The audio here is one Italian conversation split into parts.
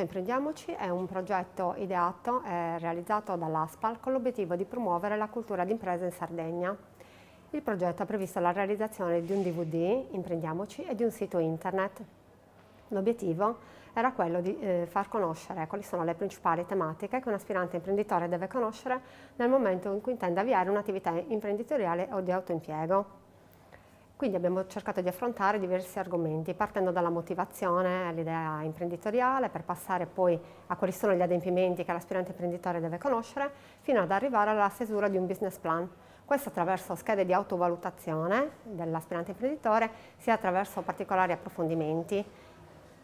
progetto Imprendiamoci è un progetto ideato e realizzato dall'ASPAL con l'obiettivo di promuovere la cultura d'impresa in Sardegna. Il progetto ha previsto la realizzazione di un DVD, Imprendiamoci, e di un sito internet. L'obiettivo era quello di far conoscere quali sono le principali tematiche che un aspirante imprenditore deve conoscere nel momento in cui intende avviare un'attività imprenditoriale o di autoimpiego. Quindi abbiamo cercato di affrontare diversi argomenti, partendo dalla motivazione all'idea imprenditoriale, per passare poi a quali sono gli adempimenti che l'aspirante imprenditore deve conoscere, fino ad arrivare alla stesura di un business plan. Questo attraverso schede di autovalutazione dell'aspirante imprenditore, sia attraverso particolari approfondimenti,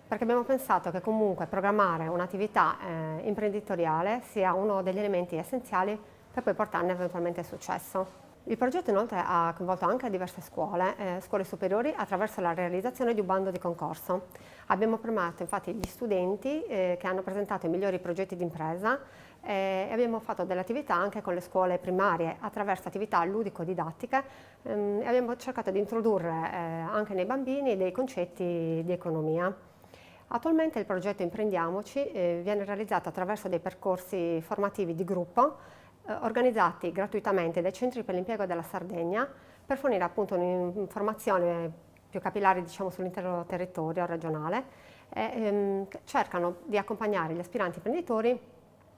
perché abbiamo pensato che comunque programmare un'attività imprenditoriale sia uno degli elementi essenziali per poi portarne eventualmente successo. Il progetto inoltre ha coinvolto anche diverse scuole superiori, attraverso la realizzazione di un bando di concorso. Abbiamo premiato infatti gli studenti che hanno presentato i migliori progetti d'impresa e abbiamo fatto delle attività anche con le scuole primarie attraverso attività ludico-didattiche e abbiamo cercato di introdurre anche nei bambini dei concetti di economia. Attualmente il progetto Imprendiamoci viene realizzato attraverso dei percorsi formativi di gruppo organizzati gratuitamente dai centri per l'impiego della Sardegna per fornire appunto un'informazione più capillare, diciamo, sull'intero territorio regionale e cercano di accompagnare gli aspiranti imprenditori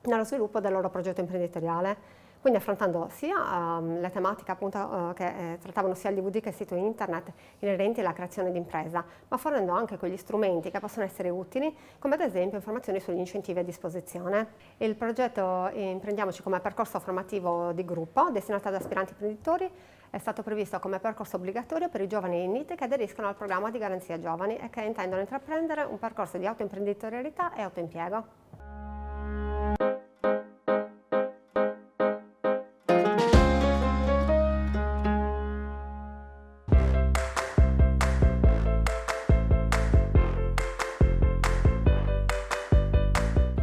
nello sviluppo del loro progetto imprenditoriale, quindi affrontando sia le tematiche appunto che trattavano sia il DVD che il sito internet inerenti alla creazione di impresa, ma fornendo anche quegli strumenti che possono essere utili, come ad esempio informazioni sugli incentivi a disposizione. Il progetto Imprendiamoci come percorso formativo di gruppo destinato ad aspiranti imprenditori è stato previsto come percorso obbligatorio per i giovani in IT che aderiscono al programma di Garanzia Giovani e che intendono intraprendere un percorso di autoimprenditorialità e autoimpiego.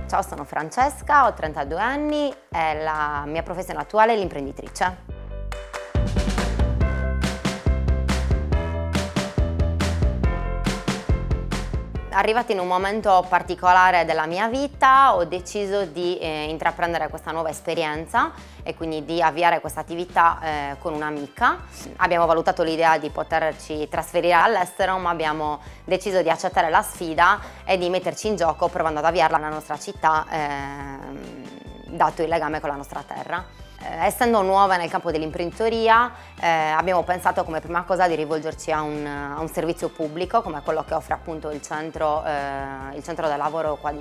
Ciao, sono Francesca, ho 32 anni e la mia professione attuale è l'imprenditrice. Arrivata in un momento particolare della mia vita, ho deciso di intraprendere questa nuova esperienza e quindi di avviare questa attività con un'amica. Abbiamo valutato l'idea di poterci trasferire all'estero, ma abbiamo deciso di accettare la sfida e di metterci in gioco provando ad avviarla nella nostra città, dato il legame con la nostra terra. Essendo nuova nel campo dell'imprenditoria, abbiamo pensato come prima cosa di rivolgerci a un servizio pubblico come quello che offre appunto il centro del lavoro qua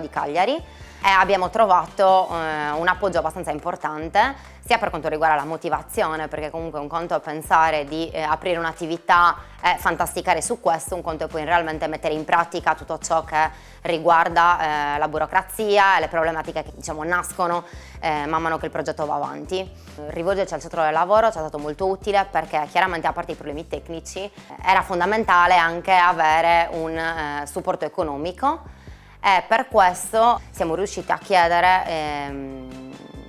di Cagliari, e abbiamo trovato un appoggio abbastanza importante sia per quanto riguarda la motivazione, perché comunque un conto è pensare di aprire un'attività e fantasticare su questo, un conto è poi realmente mettere in pratica tutto ciò che riguarda la burocrazia e le problematiche che, diciamo, nascono man mano che il progetto va avanti. Rivolgerci al centro del lavoro ci è stato molto utile perché chiaramente, a parte i problemi tecnici, era fondamentale anche avere un supporto economico, e per questo siamo riusciti a chiedere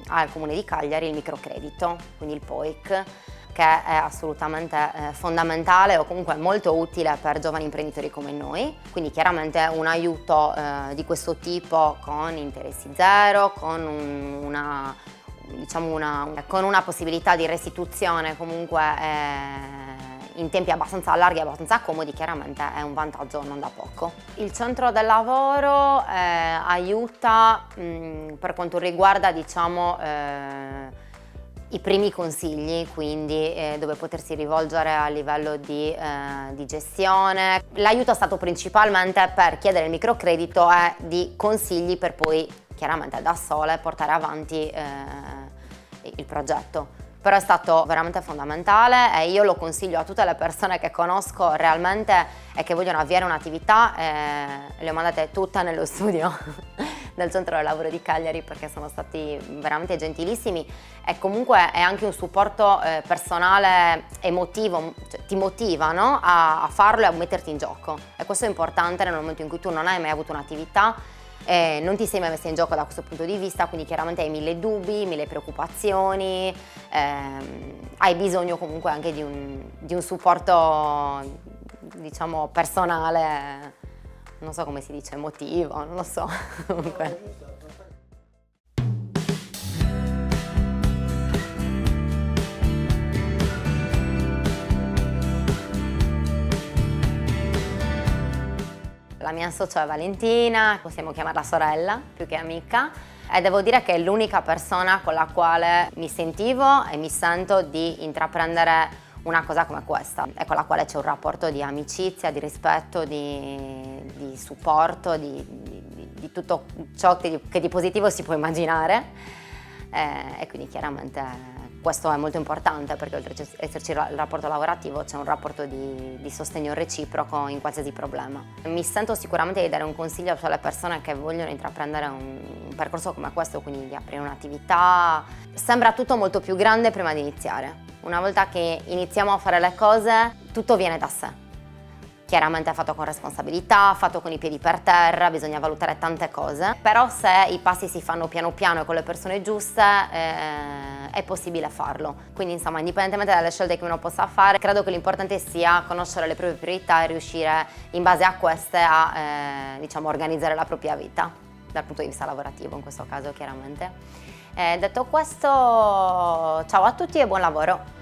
al Comune di Cagliari il microcredito, quindi il POIC, che è assolutamente fondamentale o comunque molto utile per giovani imprenditori come noi. Quindi chiaramente un aiuto di questo tipo con interessi zero, con una possibilità di restituzione comunque in tempi abbastanza larghi e abbastanza comodi, chiaramente è un vantaggio non da poco. Il centro del lavoro aiuta per quanto riguarda, diciamo, i primi consigli, quindi dove potersi rivolgere a livello di gestione. L'aiuto è stato principalmente per chiedere il microcredito e di consigli per poi chiaramente da sole portare avanti il progetto. Però è stato veramente fondamentale e io lo consiglio a tutte le persone che conosco realmente e che vogliono avviare un'attività, le ho mandate tutte nello studio del centro del lavoro di Cagliari perché sono stati veramente gentilissimi, e comunque è anche un supporto personale, emotivo, cioè ti motiva, no? a farlo e a metterti in gioco, e questo è importante nel momento in cui tu non hai mai avuto un'attività, non ti sei mai messa in gioco da questo punto di vista, quindi chiaramente hai mille dubbi, mille preoccupazioni, hai bisogno comunque anche di un supporto, diciamo, personale non so come si dice, emotivo, non lo so. Comunque. La mia socia è Valentina, possiamo chiamarla sorella più che amica, e devo dire che è l'unica persona con la quale mi sentivo e mi sento di intraprendere una cosa come questa, e con la quale c'è un rapporto di amicizia, di rispetto, di supporto, di tutto ciò che di positivo si può immaginare, e quindi chiaramente questo è molto importante, perché oltre ad esserci il rapporto lavorativo c'è un rapporto di sostegno reciproco in qualsiasi problema. Mi sento sicuramente di dare un consiglio alle persone che vogliono intraprendere un percorso come questo, quindi di aprire un'attività. Sembra tutto molto più grande prima di iniziare. Una volta che iniziamo a fare le cose, tutto viene da sé. Chiaramente è fatto con responsabilità, fatto con i piedi per terra, bisogna valutare tante cose, però se i passi si fanno piano piano e con le persone giuste è possibile farlo. Quindi insomma, indipendentemente dalle scelte che uno possa fare, credo che l'importante sia conoscere le proprie priorità e riuscire in base a queste a diciamo, organizzare la propria vita, dal punto di vista lavorativo in questo caso chiaramente. Detto questo, ciao a tutti e buon lavoro!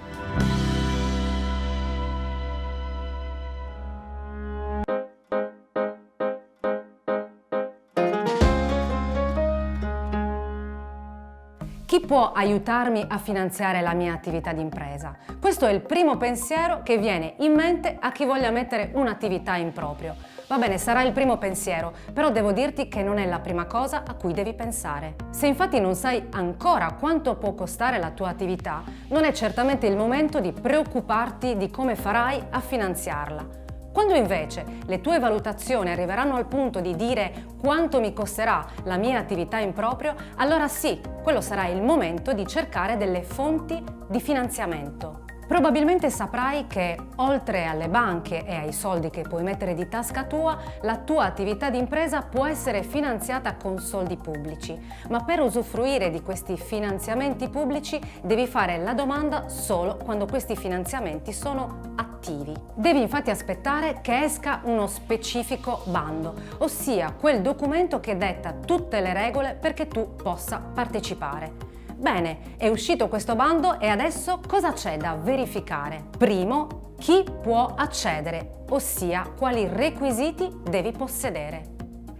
Chi può aiutarmi a finanziare la mia attività di impresa? Questo è il primo pensiero che viene in mente a chi voglia mettere un'attività in proprio. Va bene, sarà il primo pensiero, però devo dirti che non è la prima cosa a cui devi pensare. Se infatti non sai ancora quanto può costare la tua attività, non è certamente il momento di preoccuparti di come farai a finanziarla. Quando invece le tue valutazioni arriveranno al punto di dire quanto mi costerà la mia attività in proprio, allora sì, quello sarà il momento di cercare delle fonti di finanziamento. Probabilmente saprai che, oltre alle banche e ai soldi che puoi mettere di tasca tua, la tua attività di impresa può essere finanziata con soldi pubblici. Ma per usufruire di questi finanziamenti pubblici devi fare la domanda solo quando questi finanziamenti sono attivi. Devi infatti aspettare che esca uno specifico bando, ossia quel documento che detta tutte le regole perché tu possa partecipare. Bene, è uscito questo bando e adesso cosa c'è da verificare? Primo, chi può accedere, ossia quali requisiti devi possedere.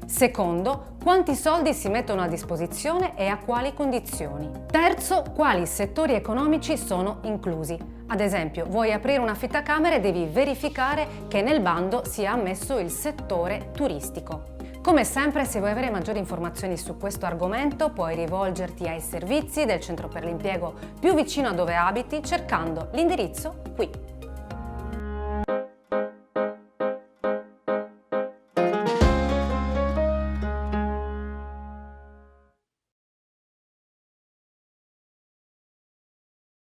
Secondo, quanti soldi si mettono a disposizione e a quali condizioni. Terzo, quali settori economici sono inclusi. Ad esempio, vuoi aprire un'affittacamere, devi verificare che nel bando sia ammesso il settore turistico. Come sempre, se vuoi avere maggiori informazioni su questo argomento, puoi rivolgerti ai servizi del centro per l'impiego più vicino a dove abiti cercando l'indirizzo qui.